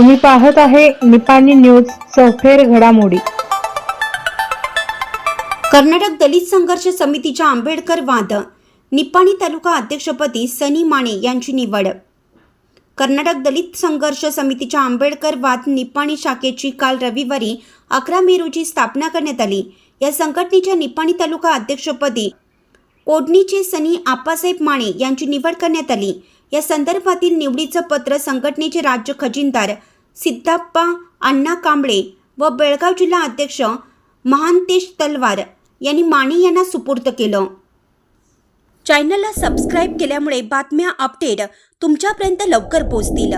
तुम्ही पाहत आहे निपाणी न्यूज सफेर घडामोडी। कर्नाटक दलित संघर्ष समितीच्या आंबेडकर वाद निपाणी तालुका अध्यक्षपदी सनी माने यांची निवड। कर्नाटक दलित संघर्ष समितीच्या आंबेडकर वाद निपाणी शाखेची काल रविवारी 11 मे रोजी स्थापना करण्यात आली। या संघटनेच्या निपाणी तालुका अध्यक्षपदी कोडणीचे सनी आप्पासाहेब माने यांची निवड करण्यात आली। या संदर्भातील निवडीचं पत्र संघटनेचे राज्य खजिनदार सिद्धप्पा अण्णा कांबळे व बेळगाव जिल्हा अध्यक्ष महांतेश तलवार यांनी माने यांना सुपूर्द केलं। चॅनलला सबस्क्राइब केल्यामुळे बातम्या अपडेट तुमच्यापर्यंत लवकर पोहोचतील।